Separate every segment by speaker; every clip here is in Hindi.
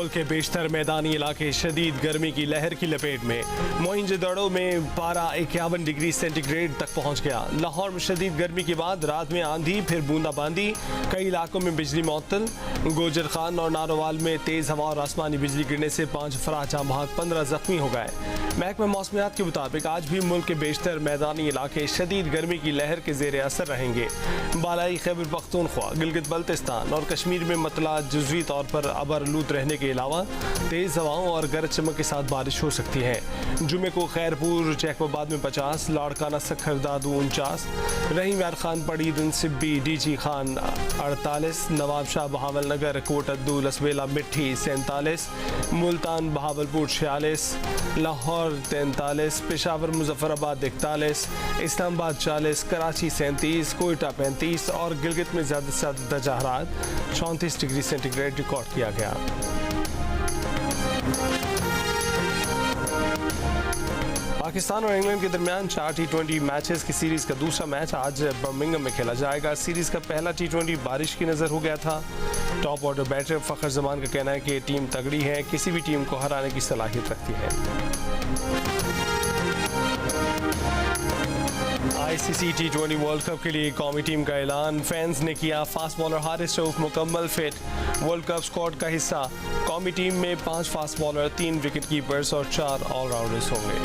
Speaker 1: मुल्क के बेशतर मैदानी इलाके शदीद गर्मी की लहर की लपेट में। मोइंजोदड़ो में पारा 51 डिग्री सेंटीग्रेड तक पहुंच गया। लाहौर में शदीद गर्मी के बाद रात में आंधी फिर बूंदाबांदी, कई इलाकों में बिजली मुअत्तल। गोजर खान और नारोवाल में तेज़ हवा और आसमानी बिजली गिरने से 5 अफराद जहाँ भाग 15 जख्मी हो गए। महकमा मौसमियात के मुताबिक आज भी मुल्क के बेशतर मैदानी इलाके शदीद गर्मी की लहर के ज़ेर असर रहेंगे। बालाई खैबर पख्तूनख्वा, गिलगित बल्तिस्तान और कश्मीर में मतला जुज़वी तौर पर अबरलूद रहने के अलावा तेज़ हवाओं और गरज चमक के साथ बारिश हो सकती है। जुमे को खैरपुर जैकबाबाद में 50, लाड़काना सखर दादू 49, रहीम यार खान पड़ी सिब्बी डीजी खान 48, नवाब शाह बहावल नगर कोटद्दू लसबेला मिट्ठी 47, मुल्तान बहावलपुर 46, लाहौर 43, पेशावर मुजफ्फराबाद 41, इस्लामाबाद 40, कराची 37, कोयटा 35 और गिलगित में ज़्यादा से ज़्यादा दर्जा हरारत 34 डिग्री सेंटीग्रेड रिकॉर्ड किया गया। पाकिस्तान और इंग्लैंड के दरमियान 4 T20 मैचेस की सीरीज़ का दूसरा मैच आज बर्मिंघम में खेला जाएगा। सीरीज़ का पहला T20 बारिश की नज़र हो गया था। Top order batter Fakhar Zaman का कहना है कि टीम तगड़ी है, किसी भी टीम को हराने की सलाहियत रखती है। ICC T20 वर्ल्ड कप के लिए कौमी टीम का ऐलान। फैंस ने किया फास्ट बॉलर हारिस रऊफ मुकम्मल फिट, वर्ल्ड कप स्क्वाड का हिस्सा। कौमी टीम में 5 फास्ट बॉलर, 3 विकेट कीपर्स और 4 ऑलराउंडर्स होंगे।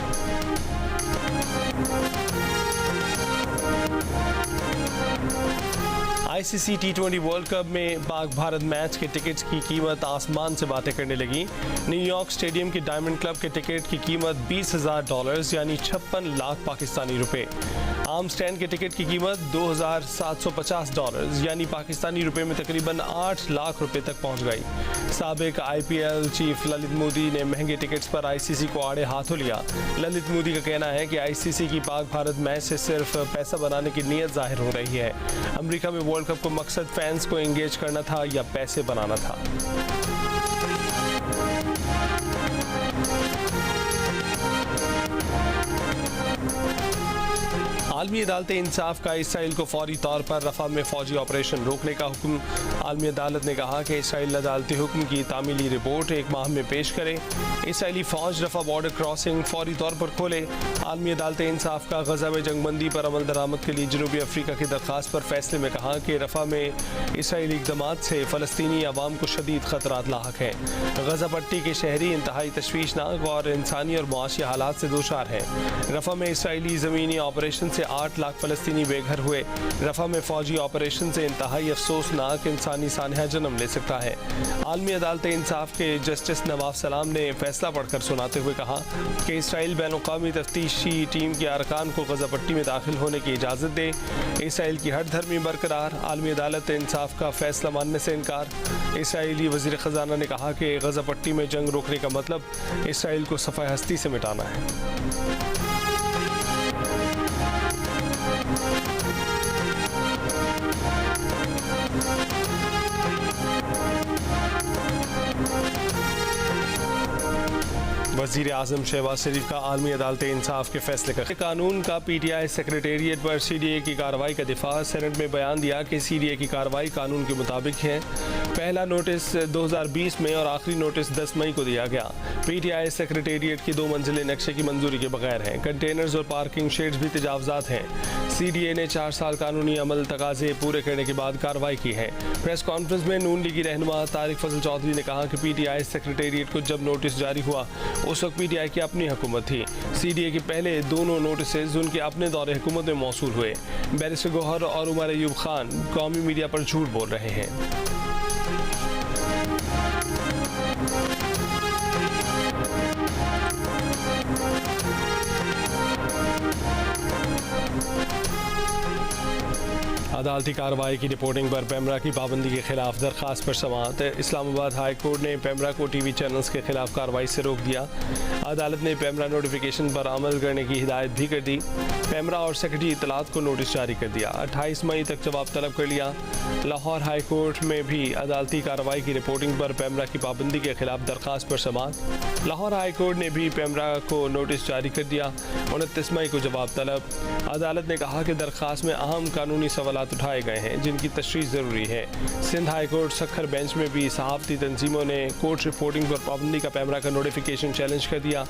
Speaker 1: ICC T20 वर्ल्ड कप में पाक भारत मैच के टिकट्स की कीमत आसमान से बातें करने लगी। न्यूयॉर्क स्टेडियम के डायमंड क्लब के टिकट की कीमत $20,000 यानी 56 लाख पाकिस्तानी रुपए। आम स्टैंड के टिकट की कीमत $2,750 यानी पाकिस्तानी रुपए में तकरीबन 8 लाख रुपए तक पहुंच गई। साबिक IPL चीफ ललित मोदी ने महंगे टिकट्स पर ICC को आड़े हाथों लिया। ललित मोदी का कहना है कि ICC की पाक भारत मैच से सिर्फ पैसा बनाने की नीयत जाहिर हो रही है। अमेरिका में वर्ल्ड कप को मकसद फैंस को एंगेज करना था या पैसे बनाना था। आलमी अदालत इंसाफ का इसराइल को फौरी तौर पर रफा में फौजी ऑपरेशन रोकने का हुक्म। आलमी अदालत ने कहा कि इसराइल अदालती हुक्म की तामीली रिपोर्ट 1 माह में पेश करे। इसराइली फौज रफा बॉर्डर क्रॉसिंग फौरी तौर पर खोले। आलमी अदालत इंसाफ का गजा में जंगबंदी पर अमल दरामद के लिए जनूबी अफ्रीका की दरख्वास्त पर फैसले में कहा कि रफा में इसराइली इक़दामात से फ़लस्तीनी अवाम को शदीद खतरात लाहक हैं। गजा पट्टी के शहरी इंतहाई तशवीशनाक और इंसानी और मुआशी हालात से दोचार हैं। रफा में इसराइली ज़मीनी ऑपरेशन से 8 लाख फ़लस्तीनी बेघर हुए। रफा में फ़ौजी ऑपरेशन से इंतहाई अफसोसनाक इंसानी सानहा जन्म ले सकता है। आलमी अदालत इंसाफ के जस्टिस नवाब सलाम ने फैसला पढ़कर सुनाते हुए कहा कि इसराइल बैनुल-अक़वामी तफ्तीशी टीम के अरकान को गजा पट्टी में दाखिल होने की इजाज़त दे। इसराइल की हर धर्मी बरकरार। आलमी अदालत इंसाफ का फैसला मानने से इनकार। इसराइली वज़ीर ख़जाना ने कहा कि गजा पट्टी में जंग रोकने का मतलब इसराइल को सफ़ाए हस्ती से मिटाना है। वज़ीर आज़म शहबाज शरीफ का आलमी अदालत इंसाफ के फैसले का कानून का PTI सेक्रेटेरिएट पर CDA की कार्रवाई का दिफा। सेनेट में बयान दिया कि CDA की कार्रवाई कानून के मुताबिक है। पहला नोटिस 2020 में और आखिरी नोटिस 10 मई को दिया गया। PTI सेक्रेटेरिएट की 2 मंजिलें नक्शे की मंजूरी के बगैर हैं। कंटेनर्स और पार्किंग शेड्स भी तजावज़ात हैं। CDA ने 4 साल कानूनी अमल तकाजे पूरे करने के बाद कार्रवाई की है। प्रेस कॉन्फ्रेंस में नून लीगी रहनुमा तारिक फजल चौधरी ने कहा कि PTI सेक्रेटेरिएट को जब नोटिस जारी हुआ उस वक्त PTI की अपनी हुकूमत थी। CDA के पहले दोनों नोटिस उनके अपने दौरे हुकूमत में मौसूल हुए। बैरिस्टर गौहर और उमर अयूब खान कौमी मीडिया पर झूठ बोल रहे हैं। अदालती कार्रवाई की रिपोर्टिंग पर पैमरा की पाबंदी के खिलाफ दरख्वास्त पर समाअत। इस्लामाबाद हाई कोर्ट ने पैमरा को TV चैनल्स के खिलाफ कार्रवाई से रोक दिया। अदालत ने पैमरा नोटिफिकेशन पर अमल करने की हिदायत भी कर दी। पैमरा और सेक्रेटरी इतलात को नोटिस जारी कर दिया। 28 मई तक जवाब तलब कर लिया। लाहौर हाई कोर्ट में भी अदालती कार्रवाई की रिपोर्टिंग पर पैमरा की पाबंदी के खिलाफ दरख्वास्त पर समाअत। लाहौर हाई कोर्ट ने भी पैमरा को नोटिस जारी कर दिया। 29 मई को जवाब तलब। अदालत ने कहा कि दरख्वास्त में अहम कानूनी सवालात उठाए गए हैं जिनकी तशरीह ज़रूरी है। Sindh high court Sukkur bench में भी सहाफ़ती तंजीमों ने कोर्ट रिपोर्टिंग पर पाबंदी का पैमरा का नोटिफिकेशन चैलेंज कर दिया।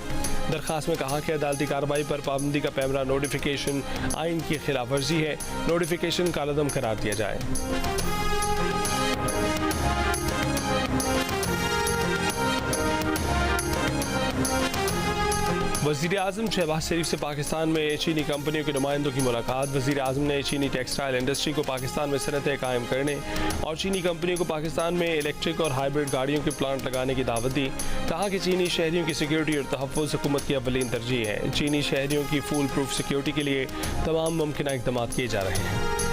Speaker 1: दरखास्त में कहा कि अदालती कार्रवाई पर पाबंदी का पैमरा नोटिफिकेशन आइन की खिलाफ वर्जी है, नोटिफिकेशन कालअदम करार दिया जाए। वज़ीर आज़म शहबाज शरीफ से पाकिस्तान में चीनी कंपनियों के नुमाइंदों की मुलाकात। वज़ीर आज़म ने चीनी टेक्सटाइल इंडस्ट्री को पाकिस्तान में सनतें कायम करने और चीनी कंपनियों को पाकिस्तान में इलेक्ट्रिक और हाइब्रिड गाड़ियों के प्लांट लगाने की दावत दी। कहा कि चीनी शहरियों की सिक्योरिटी और तहफ़्फ़ुज़ हुकूमत की अव्वलीन तरजीह है। चीनी शहरियों की फूल प्रूफ सिक्योरिटी के लिए तमाम मुमकिन इक़दाम किए जा रहे हैं।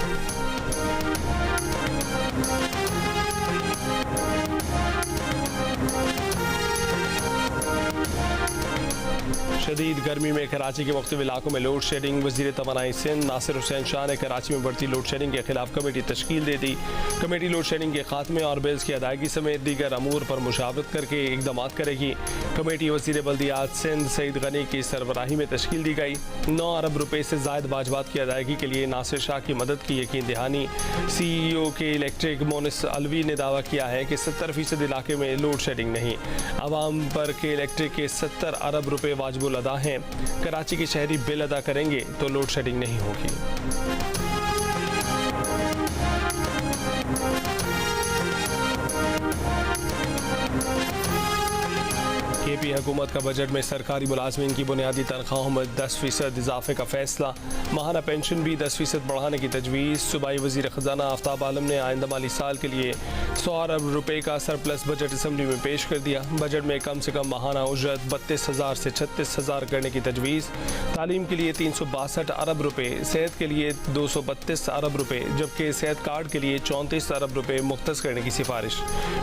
Speaker 1: शदीद गर्मी में कराची के मुख्तलिफ इलाकों में लोड शेडिंग। वज़ीर तवानाई सिंध नासिर हुसैन शाह ने कराची में बढ़ती लोड शेडिंग के खिलाफ कमेटी तश्कील दे दी। कमेटी लोड शेडिंग के खात्मे और बिल्स की अदायगी समेत दीगर अमूर पर मुशावरत करके इक़दाम करेगी। कमेटी वज़ीर बल्दियात सिंध सईद गनी की सरबराही में तश्कील दी गई। 9 अरब रुपये से ज़ायद वाजबात की अदायगी के लिए नासिर शाह की मदद की यकीन दहानी। CEO के इलेक्ट्रिक मोनिस अलवी ने दावा किया है कि 70% इलाके में लोड शेडिंग नहीं। आवाम पर के इलेक्ट्रिक के 70 अरब रुपये वाजिबुल अदा हैं। कराची के शहरी बिल अदा करेंगे तो लोड शेडिंग नहीं होगी। KP हुकूमत का बजट में सरकारी मुलाजमीन की बुनियादी तनख्वाहों में 10% इजाफे का फैसला। माहाना पेंशन भी 10% बढ़ाने की तजवीज़। सूबाई वज़ीर ख़जाना आफ्ताब आलम ने आइंदा माली साल के लिए 100 अरब रुपये का सरप्लस बजट असम्बली में पेश कर दिया। बजट में कम से कम माहाना उजरत 32,000 से 36,000 करने की तजवीज़। तालीम के लिए 362 अरब रुपये, सेहत के लिए 232 अरब रुपये, जबकि सेहत कार्ड के लिए 34 अरब रुपये मुख्तस करने की सिफारिश।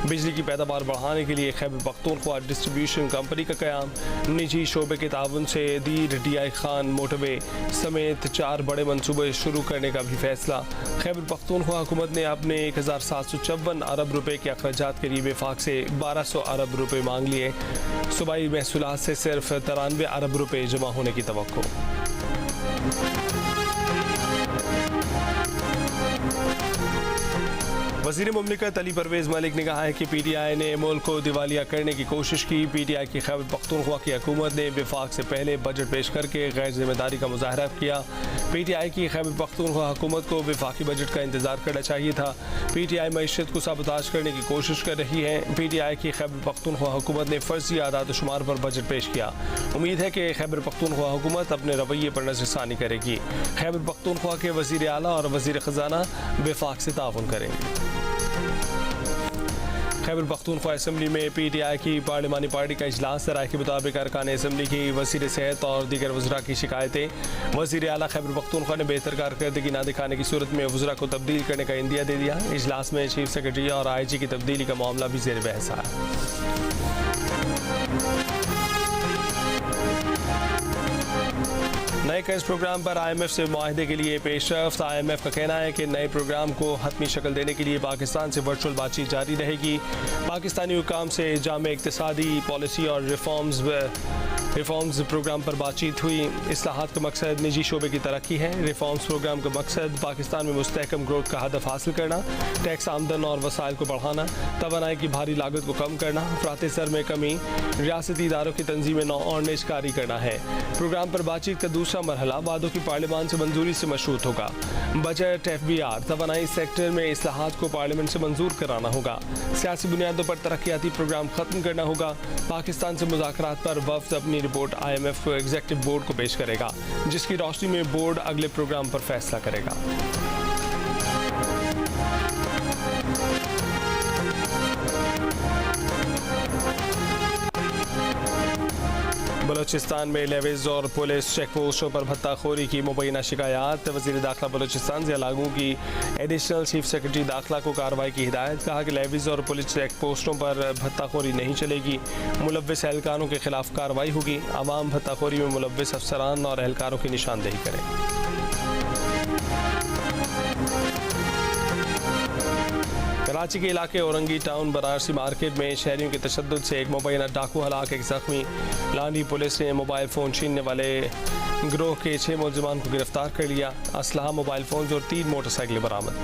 Speaker 1: बिजली की पैदावार बढ़ाने के लिए खैबर पख्तूनख्वा डिस्ट्रीब्यूशन कंपनी का क़याम। निजी शोबे के ताउन से दीर DI खान मोटरवे समेत 4 बड़े मनसूबे शुरू करने का भी फैसला। खैबर पख्तूनख्वा हुकूमत ने अपने 1754 अरब रुपये के अखराजात के लिए वफाक से 1200 अरब रुपये मांग लिए। सूबाई महसूलात से सिर्फ 93 अरब रुपये जमा होने की तवक्को। वज़ीर मुमलिकत अली परवेज़ मलिक ने कहा है कि PTI ने मुल्क को दिवालिया करने की कोशिश की। PTI की खैबर पख्तूनख्वा की हुकूमत ने वफाक से पहले बजट पेश करके गैर जिम्मेदारी का मुजाहरा किया। PTI की खैबर पख्तूनख्वा हुकूमत को वफाकी बजट का इंतजार करना चाहिए था। PTI मईशत को साबोताज करने की कोशिश कर रही है। PTI की खैबर पख्तूनख्वा हुकूमत ने फर्जी आदात शुमार पर बजट पेश किया। उम्मीद है कि खैबर पख्तूनख्वा हुकूमत अपने रवैये पर नज़रसानी करेगी। खैबर पख्तूनख्वा के वज़ीर आला और वज़ीर ख़जाना वफाक से ताउन करेंगे। खैबर पख्तूनख्वा असम्बली में PTI की पार्लिमानी पार्टी का इजलास। राय के मुताबिक अरकान असम्बली की वज़ीर सेहत और दीगर वज़रा की शिकायतें। वज़ीर आला खैबर पख्तूनख्वा ने बेहतर कारकर्दगी न दिखाने की सूरत में वज़रा को तब्दील करने का इंदिया दे दिया। इजलास में चीफ सेक्रेटरी और IG की तब्दीली का मामला भी ज़ेर बहस आया। नए कर्ज प्रोग्राम पर IMF से मुआहदे के लिए पेशरफ्त। IMF का कहना है कि नए प्रोग्राम को हतमी शक्ल देने के लिए पाकिस्तान से वर्चुअल बातचीत जारी रहेगी। पाकिस्तानी हुकाम से जामे इक्तिसादी पॉलिसी और रिफॉर्म्स प्रोग्राम पर बातचीत हुई। इस्लाहात का मकसद निजी शोबे की तरक्की है। रिफॉर्म्स प्रोग्राम का मकसद पाकिस्तान में मुस्तहकम ग्रोथ का हदफ हासिल करना, टैक्स आमदन और वसाइल को बढ़ाना, तवानाई की भारी लागत को कम करना, अफरात सर में कमी, रियासती इदारों की तंजीम नौ और निजकारी करना है। प्रोग्राम पर बातचीत का दूसरा मरहला वादों की पार्लियामान से मंजूरी से मशरूत होगा। बजट FBR तवानाई सेक्टर में इस्लाहात को पार्लियामेंट से मंजूर कराना होगा। सियासी बुनियादों पर तरक्याती प्रोग्राम खत्म करना होगा। पाकिस्तान से मुज़ाकरात पर वफ़द अपनी रिपोर्ट IMF को एग्जीक्यूटिव बोर्ड को पेश करेगा, जिसकी रोशनी में बोर्ड अगले प्रोग्राम पर फैसला करेगा। बलोचिस्तान में लेविज और पुलिस चेक पोस्टों पर भत्ताखोरी की मुबैना शिकायत। वज़ीर दाखिला बलोचिस्तान से लागू की एडिशनल चीफ सेक्रेटरी दाखिला को कार्रवाई की हिदायत। कहा कि लेविज और पुलिस चेक पोस्टों पर भत्ताखोरी नहीं चलेगी। मुलव्विस एहलकारों के खिलाफ कार्रवाई होगी। आवाम भत्ताखोरी में मुलव्विस अफसरान और एहलकारों की निशानदेही करें। कराची के इलाके औरंगी टाउन बनारसी मार्केट में शहरियों के तशद्दुद से एक मुबैना डाकू हलाक, एक जख्मी। लांडी पुलिस ने मोबाइल फ़ोन छीनने वाले गिरोह के 6 मुलजिमान को गिरफ्तार कर लिया। असलहा, मोबाइल फ़ोन और 3 मोटरसाइकिलें बरामद।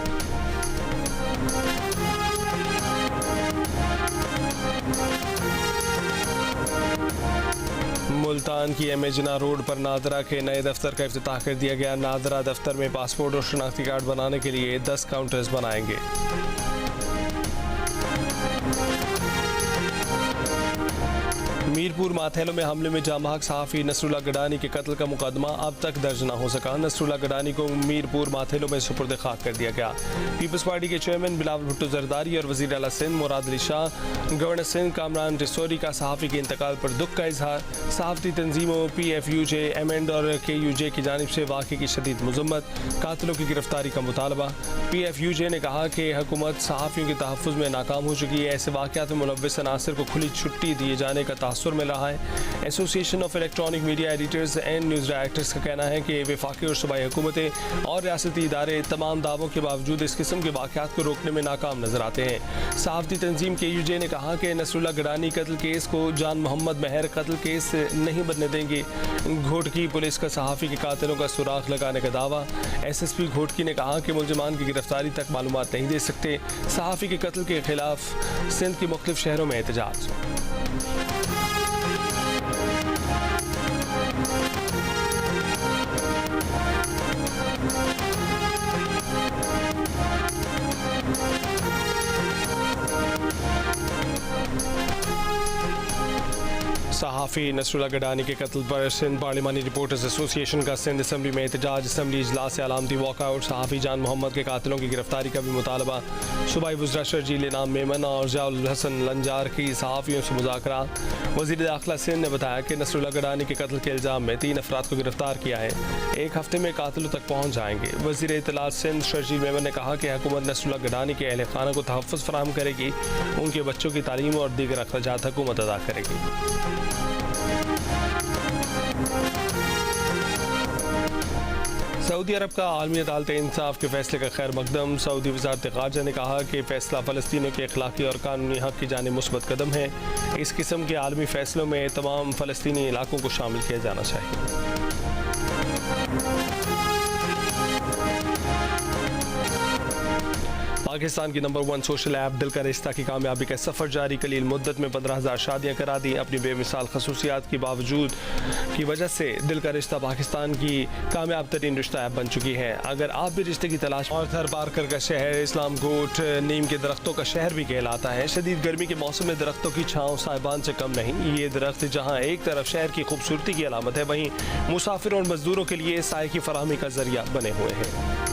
Speaker 1: मुल्तान की एमेजना रोड पर नादरा के नए दफ्तर का इफ्तिताह कर दिया गया। नादरा दफ्तर में पासपोर्ट और शनाख्ती कार्ड बनाने के लिए 10 काउंटर्स बनाएंगे। मीरपुर माथेलो में हमले में जांबाज सहाफ़ी नसरुल्लाह गडानी के कत्ल का मुकदमा अब तक दर्ज न हो सका। नसरुल्लाह गडानी को मीरपुर माथेलो में सुपुर्द खाक कर दिया गया। पीपल्स पार्टी के चेयरमैन बिलावल भुट्टो जरदारी और वज़ीर आला सिंध मुराद अली शाह, गवर्नर सिंध कामरान रिसोरी का सहाफ़ी के इंतकाल पर दुख का इजहार। सहाफ़ती तंजीमों PFUJ, एमेंड और KUJ की जानिब से वाक़े की शदीद मज़म्मत। कातिलों की गिरफ्तारी का मुतालबा। PFUJ ने कहा कि हुकूमत सहाफ़ियों के तहफ़्फ़ुज़ में नाकाम हो चुकी है। ऐसे वाक़यात में मुलव्वस अनासर को खुली छुट्टी दिए जाने का तासुर मिल रहा है। Association of electronic media editors and news directors का कहना है कि वफाकी और सूबाई हुकूमतें और रियासती इदारे तमाम दावों के बावजूद इस किस्म के वाक़यात को रोकने में नाकाम नजर आते हैं। सहाफ़ती तंजीम KUJ ने कहा कि नसरुल्लाह गडानी कत्ल केस को जान मोहम्मद महर कत्ल केस नहीं बनने देंगे। घोटकी पुलिस का सहाफ़ी के कातिलों का सुराख लगाने का दावा। SSP घोटकी ने कहा कि मुलजिमान की गिरफ्तारी तक मालूमात नहीं दे सकते। सहाफ़ी के कत्ल के खिलाफ सिंध के मुख्तलिफ शहरों में एहतजाज। सहाफ़ी नसरुल्लाह गडानी के कत्ल पर सिंध पार्लिमानी रिपोर्टर्स एसोसिएशन का सिंध असम्बली में एहतजाज। असम्बली इजलास से अलामती वॉकआउट। सहाफ़ी जान मोहम्मद के कातिलों की गिरफ्तारी का भी मुतालबा। सूबाई वज़रा शर्जील इनाम मेमन और ज़ियाउल हसन लंजार की सहाफ़ियों से मुज़ाकरा। वज़ीर दाखिला सिंध ने बताया कि नसरुल्लाह गडानी के कत्ल के इल्ज़ाम में 3 अफराद को गिरफ्तार किया है। 1 हफ्ते में कातिलों तक पहुँच जाएंगे। वज़ीर इत्तलात सिंध शर्जील मेमन ने कहा कि हुकूमत नसरुल्लाह गडानी के अहल खाना को तहफ़्फ़ुज़ फराहम करेगी। उनके बच्चों की तालीम और दीगर अखराजात हुकूमत अदा करेगी। सऊदी अरब का आलमी अदालत इंसाफ के फैसले का खैर मकदम। सऊदी वज़ारत ख़ारजा ने कहा कि फ़ैसला फ़लस्तीनियों के अखलाकी और कानूनी हक़ की जानिब मुस्बत कदम है। इस किस्म के आलमी फ़ैसलों में तमाम फ़लस्तीनी इलाकों को शामिल किया जाना चाहिए। पाकिस्तान की नंबर 1 सोशल ऐप दिल का रिश्ता की कामयाबी का सफ़र जारी। कलील मुद्दत में 15,000 शादियाँ करा दी। अपनी बेमिसाल खसूसियात की बावजूद की वजह से दिल का रिश्ता पाकिस्तान की कामयाब तरीन रिश्ता ऐप बन चुकी है। अगर आप भी रिश्ते की तलाश और थर बारकर का शहर इस्लाम कोट नीम के दरख्तों का शहर भी कहलाता है। शदीद गर्मी के मौसम में दरख्तों की छाँव साहिबान से कम नहीं। ये दरख्त जहाँ एक तरफ शहर की खूबसूरती की अलामत है, वहीं मुसाफिरों और मजदूरों के लिए साए की फराहमी का जरिया बने हुए हैं।